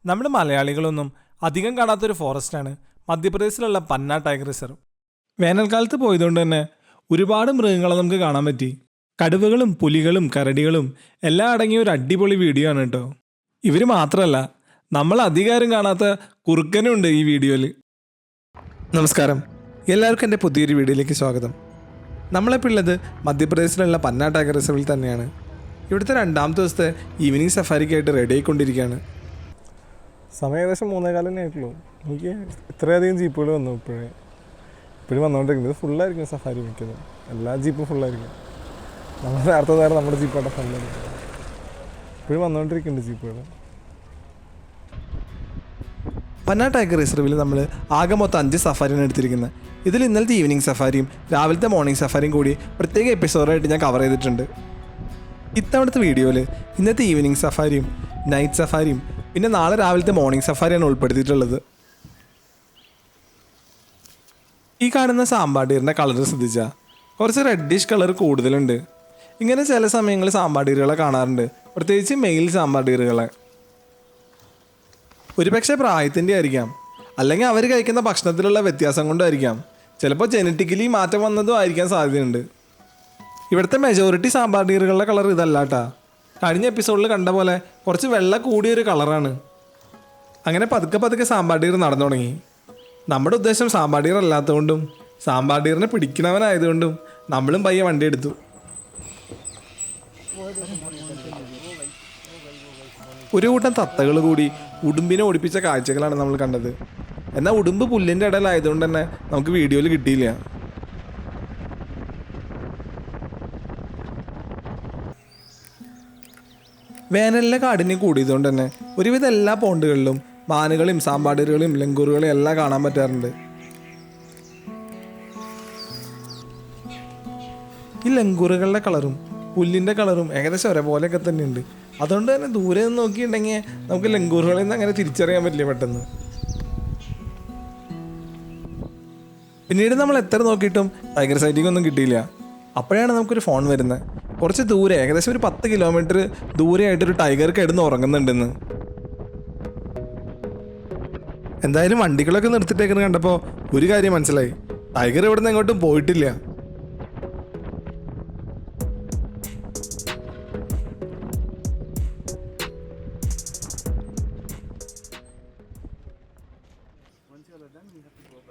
നമ്മൾ മലയാളികളൊന്നും അധികം കാണാത്തൊരു ഫോറസ്റ്റാണ് മധ്യപ്രദേശിലുള്ള പന്ന ടൈഗർ റിസർവ്. വേനൽക്കാലത്ത് പോയതുകൊണ്ട് തന്നെ ഒരുപാട് മൃഗങ്ങളെ നമുക്ക് കാണാൻ പറ്റി. കടുവകളും പുലികളും കരടികളും എല്ലാം അടങ്ങിയ ഒരു അടിപൊളി വീഡിയോ ആണ് കേട്ടോ. ഇവർ മാത്രമല്ല, നമ്മൾ അധികാരം കാണാത്ത കുറുക്കനും ഉണ്ട് ഈ വീഡിയോയിൽ. നമസ്കാരം, എല്ലാവർക്കും എൻ്റെ പുതിയൊരു വീഡിയോയിലേക്ക് സ്വാഗതം. നമ്മളിപ്പോൾ ഉള്ളത് മധ്യപ്രദേശിലുള്ള പന്ന ടൈഗർ റിസർവിൽ തന്നെയാണ്. ഇവിടുത്തെ രണ്ടാമത്തെ ദിവസത്തെ ഈവനിങ് സഫാരിക്കായിട്ട് റെഡി ആയിക്കൊണ്ടിരിക്കുകയാണ്. സമയം ഏകദേശം 3:15 തന്നെ ആയിട്ടുള്ളൂ. എനിക്ക് ഇത്രയധികം ജീപ്പുകൾ വന്നു ഇപ്പോഴും വന്നുകൊണ്ടിരിക്കുന്നത്. ഫുള്ളായിരിക്കും സഫാരി മിക്കത്, എല്ലാ ജീപ്പും ഫുള്ളായിരിക്കും. നമ്മൾ നേരത്തെ നമ്മുടെ ജീപ്പായിട്ട് ഫുള്ളായിരിക്കും. ഇപ്പോഴും വന്നുകൊണ്ടിരിക്കുന്നുണ്ട് ജീപ്പുകൾ. പന്ന ടൈഗർ റിസർവിൽ നമ്മൾ ആകെ മൊത്തം 5 സഫാരിയാണ് എടുത്തിരിക്കുന്നത്. ഇതിൽ ഇന്നലത്തെ ഈവനിങ് സഫാരിയും രാവിലത്തെ മോർണിംഗ് സഫാരിയും കൂടി പ്രത്യേക എപ്പിസോഡായിട്ട് ഞാൻ കവർ ചെയ്തിട്ടുണ്ട്. ഇത്തവണത്തെ വീഡിയോയിൽ ഇന്നത്തെ ഈവനിങ് സഫാരിയും നൈറ്റ് സഫാരിയും പിന്നെ നാളെ രാവിലത്തെ മോർണിംഗ് സഫാരിയാണ് ഉൾപ്പെടുത്തിയിട്ടുള്ളത്. ഈ കാണുന്ന സാമ്പാടീറിൻ്റെ കളർ ശ്രദ്ധിച്ചാൽ കുറച്ച് റെഡിഷ് കളർ കൂടുതലുണ്ട്. ഇങ്ങനെ ചില സമയങ്ങളിൽ സാമ്പാടീറുകളെ കാണാറുണ്ട്, പ്രത്യേകിച്ച് മെയിൽ സാമ്പാടീറുകളെ. ഒരുപക്ഷെ പ്രായത്തിൻ്റെ ആയിരിക്കാം, അല്ലെങ്കിൽ അവർ കഴിക്കുന്ന ഭക്ഷണത്തിലുള്ള വ്യത്യാസം കൊണ്ടായിരിക്കാം. ചിലപ്പോൾ ജനറ്റിക്കലി മാറ്റം വന്നതും ആയിരിക്കാൻ സാധ്യതയുണ്ട്. ഇവിടുത്തെ മെജോറിറ്റി സാമ്പാടീറുകളുടെ കളർ ഇതല്ല കേട്ടാ. കഴിഞ്ഞ എപ്പിസോഡിൽ കണ്ട പോലെ കുറച്ച് വെള്ള കൂടിയൊരു കളറാണ്. അങ്ങനെ പതുക്കെ സാമ്പാടീർ നടന്നു തുടങ്ങി. നമ്മുടെ ഉദ്ദേശം സാമ്പാടീർ അല്ലാത്തതുകൊണ്ടും സാമ്പാടീറിനെ പിടിക്കണവനായതുകൊണ്ടും നമ്മളും പയ്യെ വണ്ടി എടുത്തു. ഒരു കൂട്ടം തത്തകൾ കൂടി ഉടുമ്പിനെ ഓടിപ്പിച്ച കാഴ്ചകളാണ് നമ്മൾ കണ്ടത്. എന്നാൽ ഉടുമ്പ് പുല്ലിൻ്റെ ഇടയിലായതുകൊണ്ട് തന്നെ നമുക്ക് വീഡിയോയിൽ കിട്ടിയില്ല. വേനലിലെ കാടിനെ കൂടിയതുകൊണ്ട് തന്നെ ഒരുവിധം എല്ലാ പോണ്ടുകളിലും മാനുകളെയും സാമ്പാടീറുകളെയും ലങ്കൂറുകളെയും എല്ലാം കാണാൻ പറ്റാറുണ്ട്. ഈ ലങ്കൂറുകളുടെ കളറും പുല്ലിൻ്റെ കളറും ഏകദേശം ഒരേപോലെയൊക്കെ തന്നെയുണ്ട്. അതുകൊണ്ട് തന്നെ ദൂരെ നിന്ന് നോക്കിയിട്ടുണ്ടെങ്കിൽ നമുക്ക് ലങ്കൂറുകളിൽ നിന്ന് അങ്ങനെ തിരിച്ചറിയാൻ പറ്റില്ല പെട്ടെന്ന്. പിന്നീട് നമ്മൾ എത്ര നോക്കിയിട്ടും ടൈഗർ സൈറ്റിംഗ് ഒന്നും കിട്ടിയില്ല. അപ്പോഴാണ് നമുക്കൊരു ഫോൺ വരുന്നത്. കുറച്ച് ദൂരെ, ഏകദേശം ഒരു 10 കിലോമീറ്റർ ദൂരെയായിട്ടൊരു ടൈഗർ കിടന്ന് ഉറങ്ങുന്നുണ്ടെന്ന്. എന്തായാലും വണ്ടികളൊക്കെ നിർത്തിയിട്ടേക്കുന്നത് കണ്ടപ്പോൾ ഒരു കാര്യം മനസ്സിലായി, ടൈഗർ ഇവിടെ നിന്ന് എങ്ങോട്ടും പോയിട്ടില്ല.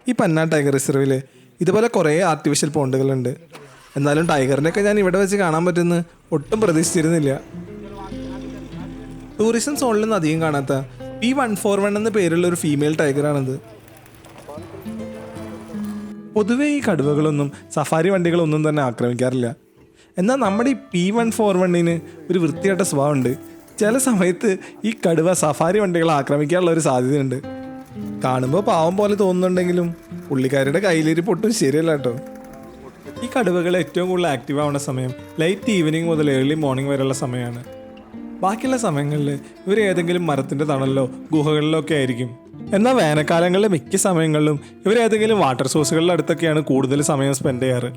ഈ പന്ന ടൈഗർ റിസർവിൽ ഇതുപോലെ കുറേ ആർട്ടിഫിഷ്യൽ പോണ്ടുകളുണ്ട്. എന്നാലും ടൈഗറിനെയൊക്കെ ഞാൻ ഇവിടെ വെച്ച് കാണാൻ പറ്റുമെന്ന് ഒട്ടും പ്രതീക്ഷിച്ചിരുന്നില്ല. ടൂറിസം സോണിലൊന്നും അധികം കാണാത്ത P141 എന്ന പേരുള്ള ഒരു ഫീമെയിൽ ടൈഗറാണിത്. പൊതുവെ ഈ കടുവകളൊന്നും സഫാരി വണ്ടികളൊന്നും തന്നെ ആക്രമിക്കാറില്ല. എന്നാൽ നമ്മുടെ ഈ P141 ഒരു വൃത്തികെട്ട സ്വഭാവമുണ്ട്. ചില സമയത്ത് ഈ കടുവ സഫാരി വണ്ടികളെ ആക്രമിക്കാനുള്ള ഒരു സാധ്യതയുണ്ട്. കാണുമ്പോൾ പാവം പോലെ തോന്നുന്നുണ്ടെങ്കിലും പുള്ളിക്കാരുടെ കയ്യിലിരിപ്പ് ഒട്ടും ശരിയല്ല കേട്ടോ. ഈ കടുവകൾ ഏറ്റവും കൂടുതൽ ആക്റ്റീവ് ആവുന്ന സമയം ലൈറ്റ് ഈവനിങ് മുതൽ ഏർലി മോർണിംഗ് വരെയുള്ള സമയമാണ്. ബാക്കിയുള്ള സമയങ്ങളിൽ ഇവർ ഏതെങ്കിലും മരത്തിൻ്റെ തണലിലോ ഗുഹകളിലോ ഒക്കെ ആയിരിക്കും. എന്നാൽ വേനൽക്കാലങ്ങളിലെ മിക്ക സമയങ്ങളിലും ഇവർ ഏതെങ്കിലും വാട്ടർ സോഴ്സുകളുടെ അടുത്തൊക്കെയാണ് കൂടുതൽ സമയം സ്പെൻഡ് ചെയ്യാറ്.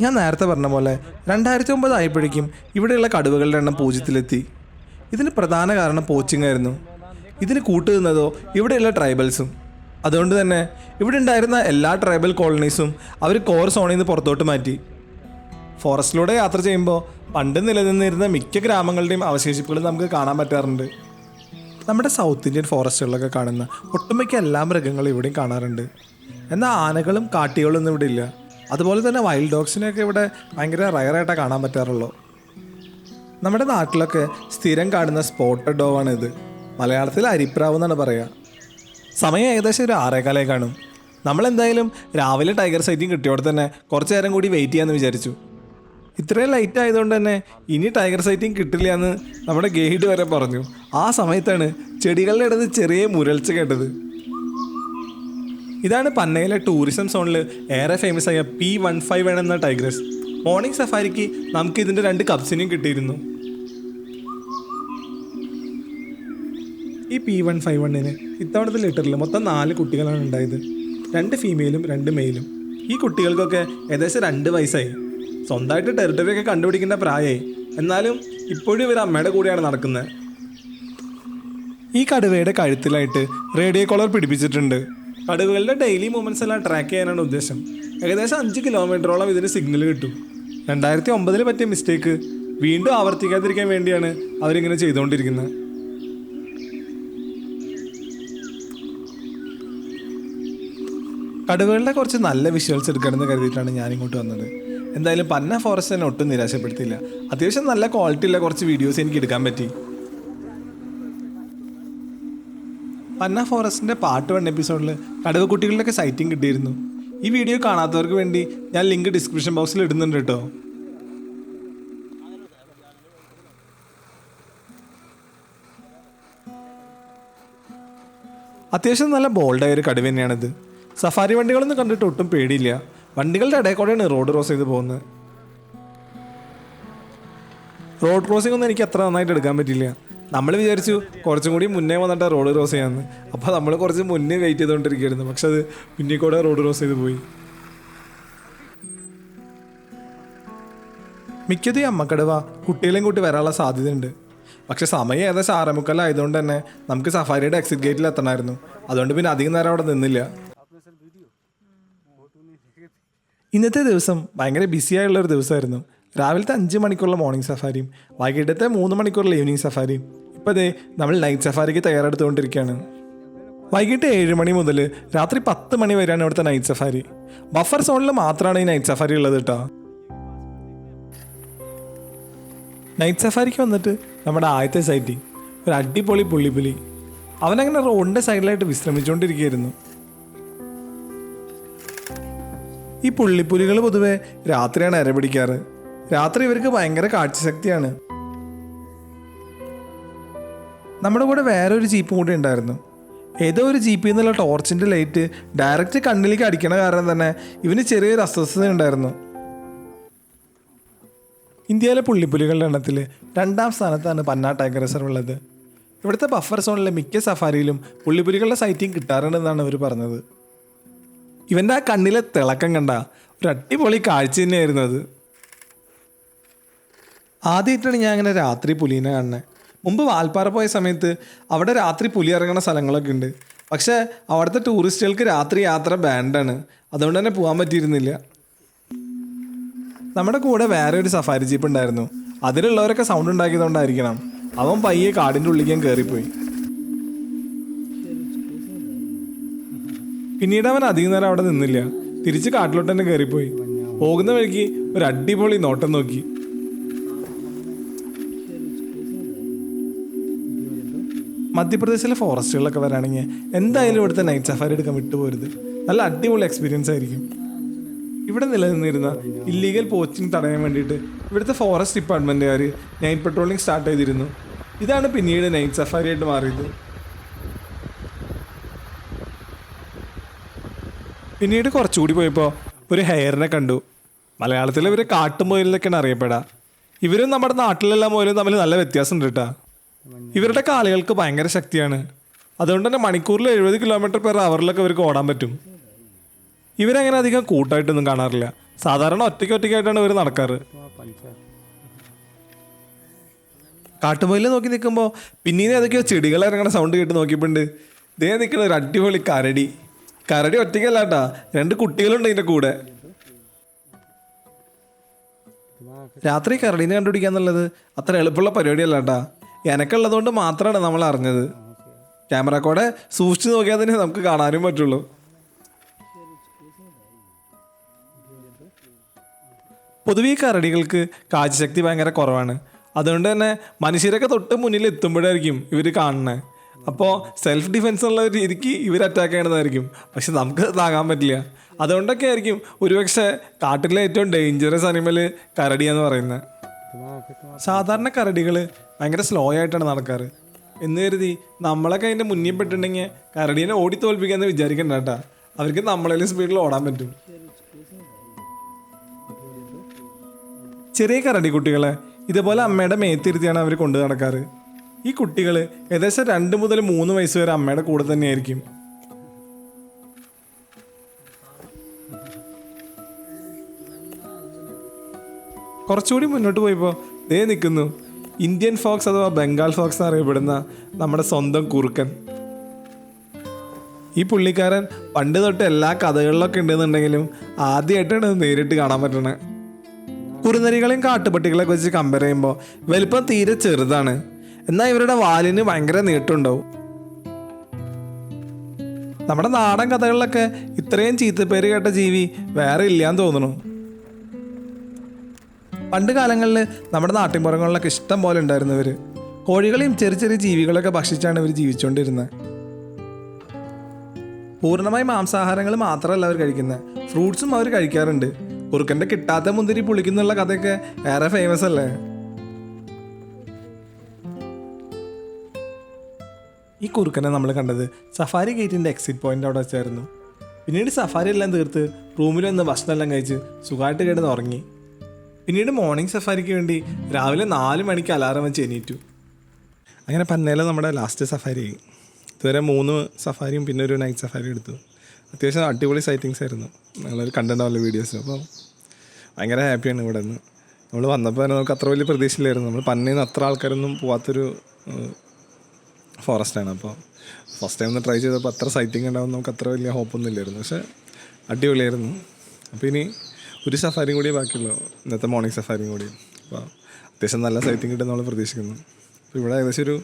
ഞാൻ നേരത്തെ പറഞ്ഞ പോലെ 2009 ആയപ്പോഴേക്കും ഇവിടെയുള്ള കടുവകളുടെ എണ്ണം 0-ലെത്തി. ഇതിന് പ്രധാന കാരണം പോച്ചിങ് ആയിരുന്നു. ഇതിന് കൂട്ടുനിന്നതോ ഇവിടെയുള്ള ട്രൈബൽസും. അതുകൊണ്ട് തന്നെ ഇവിടെ ഉണ്ടായിരുന്ന എല്ലാ ട്രൈബൽ കോളനീസും അവർ കോർ സോണിൽ നിന്ന് പുറത്തോട്ട് മാറ്റി. ഫോറസ്റ്റിലൂടെ യാത്ര ചെയ്യുമ്പോൾ പണ്ട് നിലനിന്നിരുന്ന മിക്ക ഗ്രാമങ്ങളുടെയും അവശേഷിപ്പുകൾ നമുക്ക് കാണാൻ പറ്റാറുണ്ട്. നമ്മുടെ സൗത്ത് ഇന്ത്യൻ ഫോറസ്റ്റുകളിലൊക്കെ കാണുന്ന ഒട്ടുമിക്ക എല്ലാ മൃഗങ്ങളും ഇവിടെയും കാണാറുണ്ട്. എന്നാൽ ആനകളും കാട്ടികളും ഒന്നും ഇവിടെ ഇല്ല. അതുപോലെ തന്നെ വൈൽഡ് ഡോഗ്സിനെയൊക്കെ ഇവിടെ ഭയങ്കര റയറായിട്ടാണ് കാണാൻ പറ്റാറുള്ളൂ. നമ്മുടെ നാട്ടിലൊക്കെ സ്ഥിരം കാണുന്ന സ്പോട്ടഡ് ഡോഗാണ് ഇത്. മലയാളത്തിൽ അരിപ്രാവ് എന്നാണ് പറയുക. സമയം ഏകദേശം ഒരു 6:15 കാണും. നമ്മളെന്തായാലും രാവിലെ ടൈഗർ സൈറ്റിംഗ് കിട്ടിയോടെ തന്നെ കുറച്ച് നേരം കൂടി വെയിറ്റ് ചെയ്യാമെന്ന് വിചാരിച്ചു. ഇത്രയും ലൈറ്റ് ആയതുകൊണ്ട് തന്നെ ഇനി ടൈഗർ സൈറ്റിംഗ് കിട്ടില്ല എന്ന് നമ്മുടെ ഗൈഡ് വരെ പറഞ്ഞു. ആ സമയത്താണ് ചെടികളുടെ ഇടത്ത് ചെറിയ മുരൾച്ച കേട്ടത്. ഇതാണ് പന്നയിലെ ടൂറിസം സോണിൽ ഏറെ ഫേമസ് ആയ P151 എന്ന ടൈഗ്രസ്. മോർണിംഗ് സഫാരിക്ക് നമുക്ക് ഇതിൻ്റെ 2 കപ്സിനെയും കിട്ടിയിരുന്നു. ഈ P151 ഇത്തവണത്തെ ലിറ്ററിൽ മൊത്തം 4 കുട്ടികളാണ് ഉണ്ടായത്. 2 ഫീമെയിലും 2 മെയിലും. ഈ കുട്ടികൾക്കൊക്കെ ഏകദേശം 2 വയസ്സായി. സ്വന്തമായിട്ട് ടെറിട്ടറി ഒക്കെ കണ്ടുപിടിക്കേണ്ട പ്രായമായി. എന്നാലും ഇപ്പോഴും ഇവർ അമ്മയുടെ കൂടെയാണ് നടക്കുന്നത്. ഈ കടുവയുടെ കഴുത്തിലായിട്ട് റേഡിയോ കോളർ പിടിപ്പിച്ചിട്ടുണ്ട്. കടുവകളുടെ ഡെയിലി മൂവ്മെൻറ്റ്സ് എല്ലാം ട്രാക്ക് ചെയ്യാനാണ് ഉദ്ദേശം. ഏകദേശം 5 കിലോമീറ്ററോളം ഇതിന് സിഗ്നൽ കിട്ടും. 2009 പറ്റിയ മിസ്റ്റേക്ക് വീണ്ടും ആവർത്തിക്കാതിരിക്കാൻ വേണ്ടിയാണ് അവരിങ്ങനെ ചെയ്തുകൊണ്ടിരിക്കുന്നത്. കടുവകളുടെ കുറച്ച് നല്ല വിഷ്വൽസ് എടുക്കണമെന്ന് കരുതിയിട്ടാണ് ഞാനിങ്ങോട്ട് വന്നത്. എന്തായാലും പന്ന ഫോറസ്റ്റ് തന്നെ ഒട്ടും നിരാശപ്പെടുത്തിയില്ല. അത്യാവശ്യം നല്ല ക്വാളിറ്റി ഉള്ള കുറച്ച് വീഡിയോസ് എനിക്ക് എടുക്കാൻ പറ്റി. പന്ന ഫോറസ്റ്റിൻ്റെ പാർട്ട് 1 എപ്പിസോഡിൽ കടുവക്കുട്ടികളുടെയൊക്കെ സൈറ്റിംഗ് കിട്ടിയിരുന്നു. ഈ വീഡിയോ കാണാത്തവർക്ക് വേണ്ടി ഞാൻ ലിങ്ക് ഡിസ്ക്രിപ്ഷൻ ബോക്സിൽ ഇടുന്നുണ്ട് കേട്ടോ. അത്യാവശ്യം നല്ല ബോൾഡായ ഒരു കടുവ തന്നെയാണിത്. സഫാരി വണ്ടികളൊന്നും കണ്ടിട്ട് ഒട്ടും പേടിയില്ല. വണ്ടികളുടെ ഇടയിൽ കൂടെയാണ് റോഡ് ക്രോസ് ചെയ്ത് പോകുന്നത്. റോഡ് ക്രോസിംഗ് ഒന്നും എനിക്ക് അത്ര നന്നായിട്ട് എടുക്കാൻ പറ്റില്ല. നമ്മൾ വിചാരിച്ചു കുറച്ചും കൂടി മുന്നേ വന്നിട്ട് റോഡ് ക്രോസ് ചെയ്യാമെന്ന്. അപ്പോൾ നമ്മൾ കുറച്ച് മുന്നേ വെയിറ്റ് ചെയ്തുകൊണ്ടിരിക്കുകയായിരുന്നു. പക്ഷെ അത് പിന്നീട് കൂടെ റോഡ് ക്രോസ് ചെയ്ത് പോയി. മിക്കതും ഈ അമ്മക്കടുവ കുട്ടികളെയും കൂട്ടി വരാനുള്ള സാധ്യതയുണ്ട്. പക്ഷെ സമയം ഏകദേശം 6:45 ആയതുകൊണ്ട് തന്നെ നമുക്ക് സഫാരിയുടെ എക്സിറ്റ് ഗേറ്റിൽ എത്തണമായിരുന്നു. അതുകൊണ്ട് പിന്നെ അധികം നേരം അവിടെ നിന്നില്ല. ഇന്നത്തെ ദിവസം ഭയങ്കര ബിസിയായുള്ളൊരു ദിവസമായിരുന്നു. രാവിലത്തെ 5 മണിക്കൂറുള്ള മോർണിംഗ് സഫാരിയും വൈകിട്ടത്തെ 3 മണിക്കൂറുള്ള ഈവനിങ് സഫാരിയും. ഇപ്പോൾ ദേ നമ്മൾ നൈറ്റ് സഫാരിക്ക് തയ്യാറെടുത്തുകൊണ്ടിരിക്കുകയാണ്. വൈകിട്ട് 7 മണി മുതൽ രാത്രി 10 മണി വരെയാണ് ഇവിടുത്തെ നൈറ്റ് സഫാരി. ബഫർ സോണിൽ മാത്രമാണ് ഈ നൈറ്റ് സഫാരി ഉള്ളത് കേട്ടോ. നൈറ്റ് സഫാരിക്ക് വന്നിട്ട് നമ്മുടെ ആദ്യത്തെ സൈറ്റിങ് ഒരു അടിപൊളി പുള്ളിപ്പുലി. അവനങ്ങനെ റോഡിൻ്റെ സൈഡിലായിട്ട് വിശ്രമിച്ചുകൊണ്ടിരിക്കുകയായിരുന്നു. ഈ പുള്ളിപ്പുലികൾ പൊതുവെ രാത്രിയാണ് ഇരപിടിക്കാറ്. രാത്രി ഇവർക്ക് ഭയങ്കര കാഴ്ചശക്തിയാണ്. നമ്മുടെ കൂടെ വേറൊരു ജീപ്പും കൂടി ഉണ്ടായിരുന്നു. ഏതോ ഒരു ജീപ്പിൽ നിന്നുള്ള ടോർച്ചിൻ്റെ ലൈറ്റ് ഡയറക്റ്റ് കണ്ണിലേക്ക് അടിക്കണ കാരണം തന്നെ ഇവന് ചെറിയൊരു അസ്വസ്ഥത ഉണ്ടായിരുന്നു. ഇന്ത്യയിലെ പുള്ളിപ്പുലികളുടെ എണ്ണത്തിൽ 2ാം സ്ഥാനത്താണ് പന്ന ടൈഗർ റിസർവ് ഉള്ളത്. ഇവിടുത്തെ ബഫർ സോണിലെ മിക്ക സഫാരിയിലും പുള്ളിപ്പുലികളുടെ സൈറ്റിംഗ് കിട്ടാറുണ്ടെന്നാണ് അവർ പറഞ്ഞത്. ഇവൻ്റെ ആ കണ്ണിലെ തിളക്കം കണ്ട ഒരു അടിപൊളി കാഴ്ച തന്നെയായിരുന്നു അത്. ആദ്യമായിട്ടാണ് ഞാൻ അങ്ങനെ രാത്രി പുലീനെ കാണുന്നത്. മുമ്പ് വാൽപ്പാറ പോയ സമയത്ത് അവിടെ രാത്രി പുലി ഇറങ്ങുന്ന സ്ഥലങ്ങളൊക്കെ ഉണ്ട്. പക്ഷേ അവിടുത്തെ ടൂറിസ്റ്റുകൾക്ക് രാത്രി യാത്ര ബാൻഡാണ്. അതുകൊണ്ട് തന്നെ പോകാൻ പറ്റിയിരുന്നില്ല. നമ്മുടെ കൂടെ വേറെ ഒരു സഫാരി ജീപ്പ് ഉണ്ടായിരുന്നു. അതിലുള്ളവരൊക്കെ സൗണ്ട് ഉണ്ടാക്കിയതുകൊണ്ടായിരിക്കണം അവൻ പയ്യെ കാടിൻ്റെ ഉള്ളിലേക്ക് കയറിപ്പോയി. പിന്നീട് അവൻ അധികം നേരം അവിടെ നിന്നില്ല. തിരിച്ച് കാട്ടിലോട്ട് തന്നെ കയറിപ്പോയി. പോകുന്ന വഴിക്ക് ഒരു അടിപൊളി നോട്ടം നോക്കി. മധ്യപ്രദേശിലെ ഫോറസ്റ്റുകളൊക്കെ വരാണെങ്കിൽ എന്തായാലും ഇവിടുത്തെ നൈറ്റ് സഫാരി എടുക്കാൻ വിട്ടുപോരുത്. നല്ല അടിപൊളി എക്സ്പീരിയൻസ് ആയിരിക്കും. ഇവിടെ നിലനിന്നിരുന്ന ഇല്ലീഗൽ പോച്ചിങ് തടയാൻ വേണ്ടിയിട്ട് ഇവിടുത്തെ ഫോറസ്റ്റ് ഡിപ്പാർട്ട്മെൻറ്റുകാർ നൈറ്റ് പെട്രോളിംഗ് സ്റ്റാർട്ട് ചെയ്തിരുന്നു. ഇതാണ് പിന്നീട് നൈറ്റ് സഫാരി ആയിട്ട് മാറിയത്. പിന്നീട് കുറച്ചുകൂടി പോയപ്പോൾ ഒരു ഹെയറിനെ കണ്ടു. മലയാളത്തിൽ ഇവർ കാട്ടുമുയലിനൊക്കെയാണ് അറിയപ്പെടുക. ഇവരും നമ്മുടെ നാട്ടിലുള്ള മുയലും തമ്മിൽ നല്ല വ്യത്യാസമുണ്ട് കേട്ടോ. ഇവരുടെ കാലുകൾക്ക് ഭയങ്കര ശക്തിയാണ്. അതുകൊണ്ട് തന്നെ മണിക്കൂറിൽ 70 km/h ഇവർക്ക് ഓടാൻ പറ്റും. ഇവരങ്ങനെ അധികം കൂട്ടായിട്ടൊന്നും കാണാറില്ല. സാധാരണ ഒറ്റയ്ക്കായിട്ടാണ് ഇവർ നടക്കാറ്. കാട്ടുമുയൽ നോക്കി നിൽക്കുമ്പോൾ പിന്നീട് ഏതൊക്കെയോ ചെടികൾ ഇറങ്ങണ സൗണ്ട് കേട്ട് നോക്കിയപ്പോണ്ട് ദേ നിൽക്കുന്ന ഒരു അടിപൊളി കരടി. കരടി ഒറ്റയ്ക്കല്ല കേട്ടാ, 2 കുട്ടികളുണ്ട് ഇതിൻ്റെ കൂടെ. രാത്രി കരടീനെ കണ്ടുപിടിക്കുക എന്നുള്ളത് അത്ര എളുപ്പമുള്ള പരിപാടിയല്ല കേട്ടാ. എനക്കുള്ളതുകൊണ്ട് മാത്രമാണ് നമ്മൾ അറിഞ്ഞത്. ക്യാമറ കൂടെ സൂക്ഷിച്ച് നോക്കിയാൽ തന്നെ നമുക്ക് കാണാനും പറ്റുള്ളൂ. പൊതുവെ ഈ കരടികൾക്ക് കാഴ്ചശക്തി ഭയങ്കര കുറവാണ്. അതുകൊണ്ട് തന്നെ മനുഷ്യരൊക്കെ തൊട്ട് മുന്നിൽ എത്തുമ്പോഴായിരിക്കും ഇവർ കാണുന്നത്. അപ്പോൾ സെൽഫ് ഡിഫെൻസ് ഉള്ള ഒരു രീതിക്ക് ഇവർ അറ്റാക്ക് ചെയ്യണതായിരിക്കും. പക്ഷെ നമുക്ക് താങ്ങാൻ പറ്റില്ല. അതുകൊണ്ടൊക്കെ ആയിരിക്കും ഒരുപക്ഷെ കാട്ടിലെ ഏറ്റവും ഡേഞ്ചറസ് അനിമൽ കരടിയെന്ന് പറയുന്നത്. സാധാരണ കരടികൾ ഭയങ്കര സ്ലോ ആയിട്ടാണ് നടക്കാറ്. എന്ന് കരുതി നമ്മളൊക്കെ അതിൻ്റെ മുന്നിൽ പെട്ടിട്ടുണ്ടെങ്കിൽ കരടീനെ ഓടി തോൽപ്പിക്കാമെന്ന് വിചാരിക്കണ്ട കേട്ടാ. അവർക്ക് നമ്മളേലും സ്പീഡിൽ ഓടാൻ പറ്റും. ചെറിയ കരടി കുട്ടികളെ ഇതുപോലെ അമ്മയുടെ മേത്തിരുത്തിയാണ് അവർ കൊണ്ടു നടക്കാറ്. ഈ കുട്ടികൾ ഏകദേശം 2 മുതൽ 3 വയസ്സ് വരെ അമ്മയുടെ കൂടെ തന്നെയായിരിക്കും. കുറച്ചുകൂടി മുന്നോട്ട് പോയപ്പോൾ ദേ നിൽക്കുന്നു ഇന്ത്യൻ ഫോക്സ് അഥവാ ബംഗാൾ ഫോക്സ് എന്നറിയപ്പെടുന്ന നമ്മുടെ സ്വന്തം കുറുക്കൻ. ഈ പുള്ളിക്കാരൻ പണ്ട് തൊട്ട് എല്ലാ കഥകളിലൊക്കെ ഉണ്ടെന്നുണ്ടെങ്കിലും ആദ്യമായിട്ടാണ് നേരിട്ട് കാണാൻ പറ്റണത്. കുറുനരികളെയും കാട്ടുപട്ടികളൊക്കെ വെച്ച് കമ്പയർ ചെയ്യുമ്പോൾ വലിപ്പം തീരെ ചെറുതാണ്, എന്നാൽ ഇവരുടെ വാലിന് ഭയങ്കര നീട്ടുണ്ടാവും. നമ്മുടെ നാടൻ കഥകളിലൊക്കെ ഇത്രയും ചീത്തപ്പേര് കേട്ട ജീവി വേറെ ഇല്ലാന്ന് തോന്നുന്നു. പണ്ട് കാലങ്ങളിൽ നമ്മുടെ നാട്ടിൻപുറങ്ങളിലൊക്കെ ഇഷ്ടം പോലെ ഉണ്ടായിരുന്നവർ കോഴികളെയും ചെറിയ ചെറിയ ജീവികളൊക്കെ ഭക്ഷിച്ചാണ് ഇവർ ജീവിച്ചുകൊണ്ടിരുന്നത്. പൂർണ്ണമായി മാംസാഹാരങ്ങൾ മാത്രമല്ല അവർ കഴിക്കുന്നത്, ഫ്രൂട്ട്സും അവർ കഴിക്കാറുണ്ട്. കുറുക്കൻ്റെ കിട്ടാത്ത മുന്തിരി പുളിക്കുന്നുള്ള കഥയൊക്കെ ഏറെ ഫേമസ് അല്ലേ. ഈ കുറുക്കനെ നമ്മൾ കണ്ടത് സഫാരി ഗേറ്റിൻ്റെ എക്സിറ്റ് പോയിൻ്റ് അവിടെ വെച്ചായിരുന്നു. പിന്നീട് സഫാരി എല്ലാം തീർത്ത് റൂമിൽ വന്ന് ഭക്ഷണമെല്ലാം കഴിച്ച് സുഖമായിട്ട് കിടന്ന് ഉറങ്ങി. പിന്നീട് മോർണിംഗ് സഫാരിക്ക് വേണ്ടി രാവിലെ 4 മണിക്ക് അലാറം വെച്ച് എണീറ്റു. അങ്ങനെ പന്നേല നമ്മുടെ ലാസ്റ്റ് സഫാരി ആയി. ഇതുവരെ 3 സഫാരിയും പിന്നെ ഒരു നൈറ്റ് സഫാരി എടുത്തു. അത്യാവശ്യം അടിപൊളി സൈറ്റിങ്സ് ആയിരുന്നു. ഞങ്ങളൊരു കണ്ടിട്ടുണ്ടാവില്ല വീഡിയോസ്. അപ്പോൾ ഭയങ്കര ഹാപ്പിയാണ് ഇവിടെ നിന്ന്. നമ്മൾ വന്നപ്പോൾ തന്നെ നമുക്ക് അത്ര വലിയ പ്രതീക്ഷയില്ലായിരുന്നു. നമ്മൾ പന്നയിൽ നിന്ന് അത്ര ആൾക്കാരൊന്നും പോകാത്തൊരു ഫോറസ്റ്റാണ്. അപ്പോൾ ഫസ്റ്റ് ടൈം ഒന്ന് ട്രൈ ചെയ്തപ്പോൾ അത്ര സൈറ്റിംഗ് ഉണ്ടാവും നമുക്ക് അത്ര വലിയ ഹോപ്പൊന്നും ഇല്ലായിരുന്നു. പക്ഷേ അടിപൊളിയായിരുന്നു. അപ്പോൾ ഇനി ഒരു സഫാരിയും കൂടി ബാക്കിയുള്ളൂ, ഇന്നത്തെ മോർണിംഗ് സഫാരിയും കൂടി. അപ്പോൾ അത്യാവശ്യം നല്ല സൈറ്റിംഗ് കിട്ടും നമ്മൾ പ്രതീക്ഷിക്കുന്നു. അപ്പോൾ ഇവിടെ ഏകദേശം ഒരു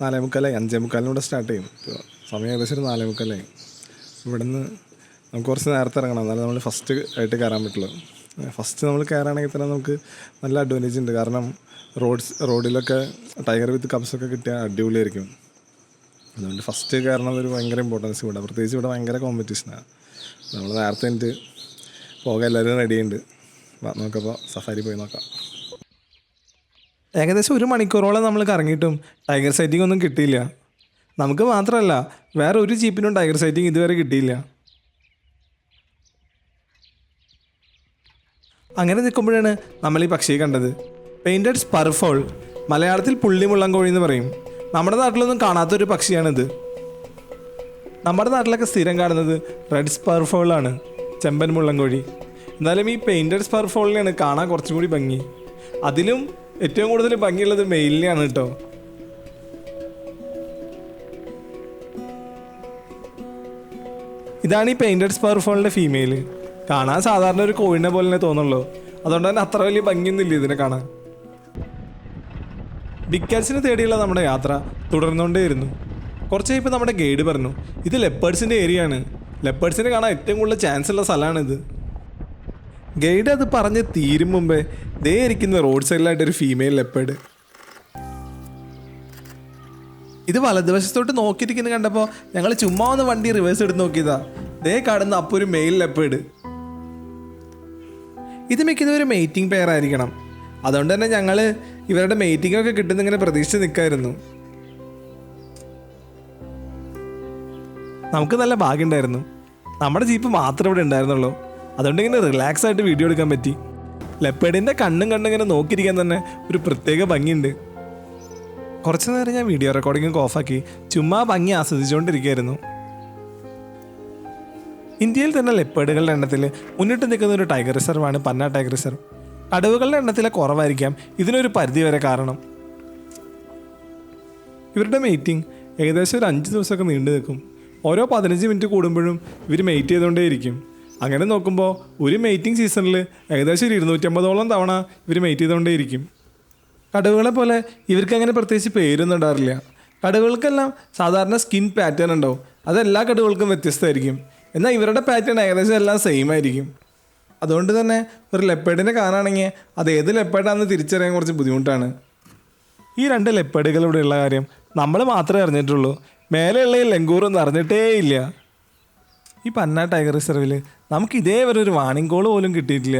4:45 5:45 സ്റ്റാർട്ട് ചെയ്യും. ഇപ്പോൾ സമയം ഏകദേശം ഒരു 4:45. ഇവിടെ നിന്ന് നമുക്ക് കുറച്ച് നേരത്തെ ഇറങ്ങണം, എന്നാലും നമ്മൾ ഫസ്റ്റ് ആയിട്ട് കയറാൻ പറ്റുള്ളൂ. ഫസ്റ്റ് നമ്മൾ കയറുകയാണെങ്കിൽ തന്നെ നമുക്ക് നല്ല അഡ്വാൻറ്റേജ് ഉണ്ട്. കാരണം റോഡിലൊക്കെ ടൈഗർ വിത്ത് കബ്സൊക്കെ കിട്ടിയാൽ അടിപൊളിയായിരിക്കും. അതുകൊണ്ട് ഫസ്റ്റ് കയറണം ഒരു ഭയങ്കര ഇമ്പോർട്ടൻസ് ഇവിടെ. പ്രത്യേകിച്ച് ഇവിടെ ഭയങ്കര കോമ്പറ്റീഷനാണ്. നമ്മൾ നേരത്തെ എന്നിട്ട് പോകാൻ എല്ലാവരും റെഡിയുണ്ട്. നോക്കപ്പോൾ സഫാരി പോയി നോക്കാം. ഏകദേശം 1 മണിക്കൂറോളം നമ്മൾ കറങ്ങിയിട്ടും ടൈഗർ സൈറ്റിംഗ് ഒന്നും കിട്ടിയില്ല. നമുക്ക് മാത്രമല്ല വേറെ ഒരു ജീപ്പിനും ടൈഗർ സൈറ്റിംഗ് ഇതുവരെ കിട്ടിയില്ല. അങ്ങനെ നിൽക്കുമ്പോഴാണ് നമ്മൾ ഈ പക്ഷിയെ കണ്ടത്. പെയിൻറ്റഡ് സ്പർഫോൾ, മലയാളത്തിൽ പുള്ളിമുള്ളൻകോഴി എന്ന് പറയും. നമ്മുടെ നാട്ടിലൊന്നും കാണാത്തൊരു പക്ഷിയാണിത്. നമ്മുടെ നാട്ടിലൊക്കെ സ്ഥിരം കാണുന്നത് റെഡ് സ്പർഫോളാണ്, ചെമ്പൻ മുള്ളൻകോഴി. എന്നാലും ഈ പെയിൻറ്റഡ് സ്പർഫോളിനെയാണ് കാണാൻ കുറച്ചും കൂടി ഭംഗി. അതിലും ഏറ്റവും കൂടുതൽ ഭംഗിയുള്ളത് മെയിലിനെയാണ് കേട്ടോ. ഇതാണ് ഈ പെയിൻറ്റഡ് സ്പർഫോളിൻ്റെ ഫീമെയിൽ. കാണാൻ സാധാരണ ഒരു കോഴിനെ പോലെ തന്നെ തോന്നുള്ളൂ. അതുകൊണ്ട് തന്നെ അത്ര വലിയ ഭംഗിയൊന്നുമില്ല ഇതിനെ കാണാൻ. ബിഗ് കാറ്റ്സിനെ തേടിയുള്ള നമ്മുടെ യാത്ര തുടർന്നുകൊണ്ടേയിരുന്നു. കുറച്ച് കഴിയുമ്പോൾ നമ്മുടെ ഗൈഡ് പറഞ്ഞു ഇത് ലെപ്പേർഡ്സിൻ്റെ ഏരിയ ആണ്, ലെപ്പേർഡ്സിനെ കാണാൻ ഏറ്റവും കൂടുതൽ ചാൻസ് ഉള്ള സ്ഥലമാണിത്. ഗൈഡ് അത് പറഞ്ഞ് തീരും മുമ്പേ ദേ ഇരിക്കുന്ന റോഡ് സൈഡിലായിട്ടൊരു ഫീമെയിൽ ലെപ്പേർഡ്. ഇത് വലതുവശത്തോട്ട് നോക്കിയിരിക്കുന്നത് കണ്ടപ്പോൾ ഞങ്ങൾ ചുമ്മാ ഒന്ന് വണ്ടി റിവേഴ്സ് എടുത്ത് നോക്കിയതാ. ദേ കാണുന്ന അപ്പോൾ ഒരു മെയിൽ ലെപ്പേർഡ്. ഇത് മിക്കുന്ന ഒരു മെയ്റ്റിംഗ് പെയർ ആയിരിക്കണം. അതുകൊണ്ട് തന്നെ ഞങ്ങൾ ഇവരുടെ മെയ്റ്റിംഗ് ഒക്കെ കിട്ടുന്നിങ്ങനെ പ്രതീക്ഷിച്ച് നിൽക്കായിരുന്നു. നമുക്ക് നല്ല ഭാഗ്യമുണ്ടായിരുന്നു, നമ്മുടെ ജീപ്പ് മാത്രമേ ഇവിടെ ഉണ്ടായിരുന്നുള്ളൂ. അതുകൊണ്ട് ഇങ്ങനെ റിലാക്സ് ആയിട്ട് വീഡിയോ എടുക്കാൻ പറ്റി. ലെപ്പേഡിൻ്റെ കണ്ണിങ്ങനെ നോക്കിയിരിക്കാൻ തന്നെ ഒരു പ്രത്യേക ഭംഗിയുണ്ട്. കുറച്ച് നേരം ഞാൻ വീഡിയോ റെക്കോർഡിങ്ങൊക്കെ ഓഫാക്കി ചുമ്മാ ഭംഗി ആസ്വദിച്ചുകൊണ്ടിരിക്കുകയായിരുന്നു. ഇന്ത്യയിൽ തന്നെ ലെപ്പേഡുകളുടെ എണ്ണത്തിൽ മുന്നിട്ട് നിൽക്കുന്ന ഒരു ടൈഗർ റിസർവാണ് പന്ന ടൈഗർ റിസർവ്. കടുവകളുടെ എണ്ണത്തിലെ കുറവായിരിക്കാം ഇതിനൊരു പരിധി വരെ കാരണം. ഇവരുടെ മീറ്റിംഗ് ഏകദേശം ഒരു 5 ദിവസമൊക്കെ നീണ്ടു നിൽക്കും. ഓരോ 15 മിനിറ്റ് കൂടുമ്പോഴും ഇവർ മെയ്റ്റ് ചെയ്തുകൊണ്ടേയിരിക്കും. അങ്ങനെ നോക്കുമ്പോൾ ഒരു മെയ്റ്റിംഗ് സീസണിൽ ഏകദേശം ഒരു 250ഓളം തവണ ഇവർ മെയ്റ്റ് ചെയ്തുകൊണ്ടേയിരിക്കും. കടുവകളെ പോലെ ഇവർക്ക് അങ്ങനെ പ്രത്യേകിച്ച് പേരൊന്നും ഉണ്ടാറില്ല. കടുവകൾക്കെല്ലാം സാധാരണ സ്കിൻ പാറ്റേൺ ഉണ്ടാവും, അതെല്ലാ കടുവകൾക്കും വ്യത്യസ്തമായിരിക്കും. എന്നാൽ ഇവരുടെ പാറ്റേൺ ഏകദേശം എല്ലാം സെയിം ആയിരിക്കും. അതുകൊണ്ട് തന്നെ ഒരു ലെപ്പേഡിനെ കാണുകയാണെങ്കിൽ അത് ഏത് ലെപ്പേഡാണെന്ന് തിരിച്ചറിയാൻ കുറച്ച് ബുദ്ധിമുട്ടാണ്. ഈ 2 ലെപ്പേഡുകൾ ഇവിടെ ഉള്ള കാര്യം നമ്മൾ മാത്രമേ അറിഞ്ഞിട്ടുള്ളൂ. മേലെയുള്ള ഈ ലങ്കൂറൊന്നും അറിഞ്ഞിട്ടേ ഇല്ല. ഈ പന്ന ടൈഗർ റിസർവിൽ നമുക്ക് ഇതേവരെ ഒരു വാണിംഗ് കോൾ പോലും കിട്ടിയിട്ടില്ല.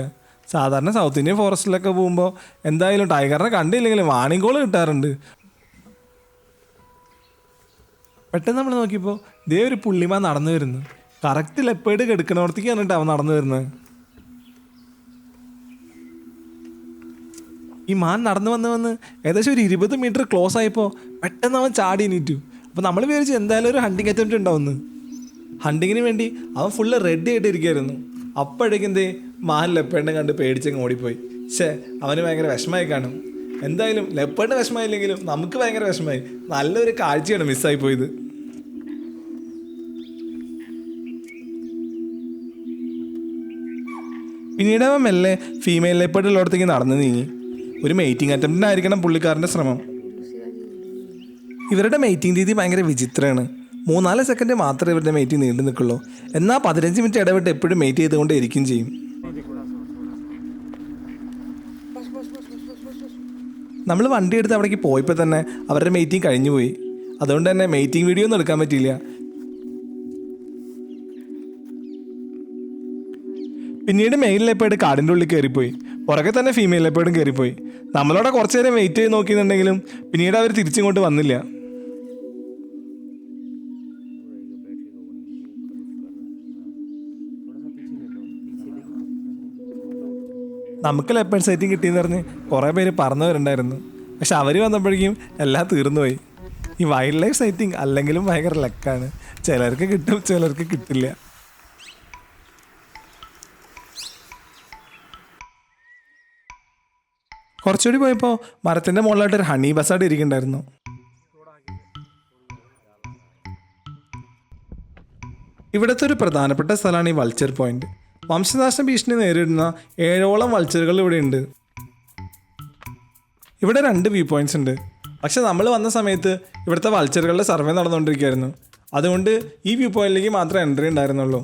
സാധാരണ സൗത്ത് ഇന്ത്യൻ ഫോറസ്റ്റിലൊക്കെ പോകുമ്പോൾ എന്തായാലും ടൈഗറിനെ കണ്ടില്ലെങ്കിലും വാണിംഗ് കോൾ കിട്ടാറുണ്ട്. പെട്ടെന്ന് നമ്മൾ നോക്കിയപ്പോൾ ഇതേ ഒരു പുള്ളിമാൻ നടന്നു വരുന്നു. കറക്റ്റ് ലെപ്പേഡ് കെടുക്കണോടത്തേക്കാണ് കേട്ടോ അവൻ നടന്നു വരുന്നത്. ഈ മാൻ നടന്നു വന്ന് ഏകദേശം ഒരു 20 മീറ്റർ ക്ലോസ് ആയപ്പോൾ പെട്ടെന്ന് അവൻ ചാടി എണീറ്റു. അപ്പോൾ നമ്മൾ വിചാരിച്ചു എന്തായാലും ഒരു ഹണ്ടിങ് അറ്റംപ്റ്റ് ഉണ്ടാവുമെന്ന്. ഹണ്ടിങ്ങിന് വേണ്ടി അവൻ ഫുള്ള് റെഡി ആയിട്ട് ഇരിക്കുകയായിരുന്നു. അപ്പോഴേക്കും എന്തേ മാൻ ലെപ്പേഡിനെ കണ്ട് പേടിച്ചങ്ങ് ഓടിപ്പോയി. അവന് ഭയങ്കര വിഷമമായി കാണും. എന്തായാലും ലെപ്പേഡിന് വിഷമമായില്ലെങ്കിലും നമുക്ക് ഭയങ്കര വിഷമമായി. നല്ലൊരു കാഴ്ചയാണ് മിസ്സായി പോയത്. പിന്നീട് അവൻ മെല്ലെ ഫീമെയിൽ ലെപ്പേഡുള്ളടത്തേക്ക് നടന്നു നീങ്ങി. ഒരു മെയ്റ്റിംഗ് അറ്റംപ്റ്റിനായിരിക്കണം പുള്ളിക്കാരൻ്റെ ശ്രമം. ഇവരുടെ മെയ്റ്റിംഗ് രീതി ഭയങ്കര വിചിത്രമാണ്. 3-4 സെക്കൻഡ് മാത്രമേ ഇവരുടെ മെയ്റ്റിംഗ് നീണ്ടു നിൽക്കുള്ളൂ. എന്നാൽ 15 മിനിറ്റ് ഇടവിട്ട് എപ്പോഴും മെയ്റ്റ് ചെയ്തുകൊണ്ട് ഇരിക്കുകയും ചെയ്യും. നമ്മൾ വണ്ടി എടുത്ത് അവിടേക്ക് പോയപ്പോൾ തന്നെ അവരുടെ മെയ്റ്റിംഗ് കഴിഞ്ഞു പോയി. അതുകൊണ്ട് തന്നെ മെയ്റ്റിംഗ് വീഡിയോ ഒന്നും എടുക്കാൻ പറ്റിയില്ല. പിന്നീട് മെയിൽ ലെപ്പേഡ് കാടിൻ്റെ ഉള്ളിൽ കയറിപ്പോയി. പുറകെ തന്നെ ഫീമെയിൽ ലെപ്പേഡും കയറിപ്പോയി. നമ്മളവിടെ കുറച്ച് നേരം വെയിറ്റ് ചെയ്ത് നോക്കിയെന്നുണ്ടെങ്കിലും പിന്നീട് അവർ തിരിച്ചിങ്ങോട്ട് വന്നില്ല. നമുക്ക് ലെപ്പേഡ് സൈറ്റിംഗ് കിട്ടിയെന്ന് പറഞ്ഞ് കുറേ പേര് പറഞ്ഞവരുണ്ടായിരുന്നു. പക്ഷെ അവർ വന്നപ്പോഴേക്കും എല്ലാം തീർന്നുപോയി. ഈ വൈൽഡ് ലൈഫ് സൈറ്റിംഗ് അല്ലെങ്കിലും ഭയങ്കര ലക്കാണ്. ചിലർക്ക് കിട്ടും, ചിലർക്ക് കിട്ടില്ല. കുറച്ചുകൂടി പോയപ്പോൾ മരത്തിൻ്റെ മുകളിലായിട്ട് ഒരു ഹണി ബസാർഡ് ഇരിക്കുന്നുണ്ടായിരുന്നു. ഇവിടുത്തെ ഒരു പ്രധാനപ്പെട്ട സ്ഥലമാണ് ഈ വൾച്ചർ പോയിന്റ്. വംശനാശ ഭീഷണി നേരിടുന്ന 7ഓളം വൾച്ചറുകൾ ഇവിടെ ഉണ്ട്. ഇവിടെ 2 വ്യൂ പോയിന്റ്സ് ഉണ്ട്. പക്ഷെ നമ്മൾ വന്ന സമയത്ത് ഇവിടുത്തെ വൾച്ചറുകളുടെ സർവേ നടന്നുകൊണ്ടിരിക്കുകയായിരുന്നു. അതുകൊണ്ട് ഈ വ്യൂ പോയിന്റിലേക്ക് മാത്രമേ എൻട്രി ഉണ്ടായിരുന്നുള്ളൂ.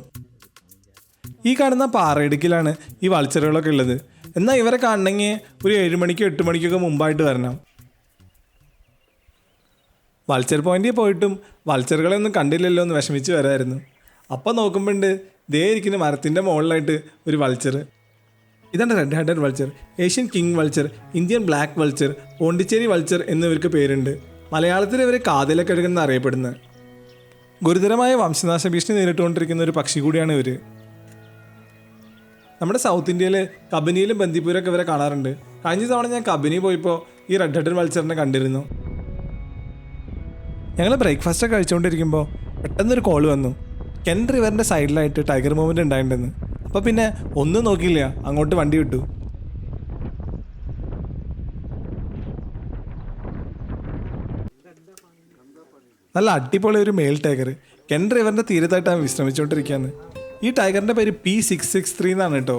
ഈ കാണുന്ന പാറയിടുക്കിലാണ് ഈ വൾച്ചറുകളൊക്കെ ഉള്ളത്. എന്നാൽ ഇവരെ കാണണമെങ്കിൽ ഒരു 7 മണിക്കോ 8 മണിക്കൊക്കെ മുമ്പായിട്ട് വരണം. വൾച്ചർ പോയിന്റിൽ പോയിട്ടും വൾച്ചറുകളെ ഒന്നും കണ്ടില്ലല്ലോ എന്ന് വിഷമിച്ച് വരായിരുന്നു. അപ്പം നോക്കുമ്പോണ്ട് ദേ ഇരിക്കുന്ന മരത്തിൻ്റെ മുകളിലായിട്ട് ഒരു വൾച്ചർ. ഇതാണ് red headed vulture, Asian king vulture, Indian black vulture, Pondicherry vulture എന്നിവർക്ക് പേരുണ്ട്. മലയാളത്തിൽ ഇവർ കാതിലക്കഴുകെന്ന് അറിയപ്പെടുന്നത്. ഗുരുതരമായ വംശനാശ ഭീഷണി നേരിട്ടുകൊണ്ടിരിക്കുന്ന ഒരു പക്ഷി കൂടിയാണ് ഇവർ. നമ്മുടെ സൗത്ത് ഇന്ത്യയിൽ കബനിയിലും ബന്ദിപ്പൂരൊക്കെ ഇവരെ കാണാറുണ്ട്. കഴിഞ്ഞ തവണ ഞാൻ കബനി പോയപ്പോൾ ഈ റെഡ് ഹെഡഡ് വൾച്ചറിനെ കണ്ടിരുന്നു. ഞങ്ങൾ ബ്രേക്ക്ഫാസ്റ്റൊക്കെ കഴിച്ചുകൊണ്ടിരിക്കുമ്പോൾ പെട്ടെന്നൊരു കോൾ വന്നു. കെൻ റിവറിൻ്റെ സൈഡിലായിട്ട് ടൈഗർ മൂവ്മെൻറ്റ് ഉണ്ടായിട്ടുണ്ടെന്ന്. അപ്പോൾ പിന്നെ ഒന്നും നോക്കിയില്ല, അങ്ങോട്ട് വണ്ടി വിട്ടു. നല്ല അടിപൊളി ഒരു മെയിൽ ടൈഗർ കെൻ റിവറിൻ്റെ തീരത്തായിട്ടാണ് വിശ്രമിച്ചുകൊണ്ടിരിക്കുകയാണ്. ഈ ടൈഗറിൻ്റെ പേര് P663 എന്നാണ് കേട്ടോ.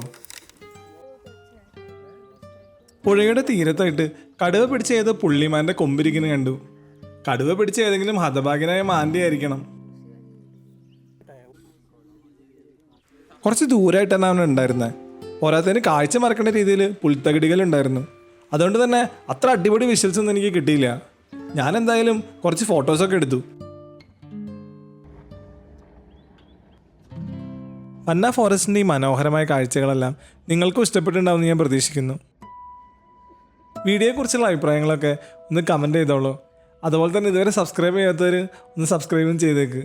പുഴയുടെ തീരത്തായിട്ട് കടുവ പിടിച്ച ഏതോ പുള്ളിമാൻ്റെ കൊമ്പിരിക്കുന്നു കണ്ടു. കടുവ പിടിച്ച ഏതെങ്കിലും ഹതഭാഗ്യനായ മാൻ്റെ ആയിരിക്കണം. കുറച്ച് ദൂരമായിട്ടാണ് അവൻ ഉണ്ടായിരുന്നത്. പോരാത്തതിന് കാഴ്ച മറക്കേണ്ട രീതിയിൽ പുൽത്തകിടികളുണ്ടായിരുന്നു. അതുകൊണ്ട് തന്നെ അത്ര അടിപൊളി വിഷ്വൽസ് ഒന്നും എനിക്ക് കിട്ടിയില്ല. ഞാൻ എന്തായാലും കുറച്ച് ഫോട്ടോസൊക്കെ എടുത്തു. പന്ന ഫോറസ്റ്റിൻ്റെ ഈ മനോഹരമായ കാഴ്ചകളെല്ലാം നിങ്ങൾക്കും ഇഷ്ടപ്പെട്ടിട്ടുണ്ടാവുമെന്ന് ഞാൻ പ്രതീക്ഷിക്കുന്നു. വീഡിയോയെക്കുറിച്ചുള്ള അഭിപ്രായങ്ങളൊക്കെ ഒന്ന് കമൻറ്റ് ചെയ്തോളൂ. അതുപോലെ തന്നെ ഇതുവരെ സബ്സ്ക്രൈബ് ചെയ്യാത്തവർ ഒന്ന് സബ്സ്ക്രൈബും ചെയ്തേക്ക്.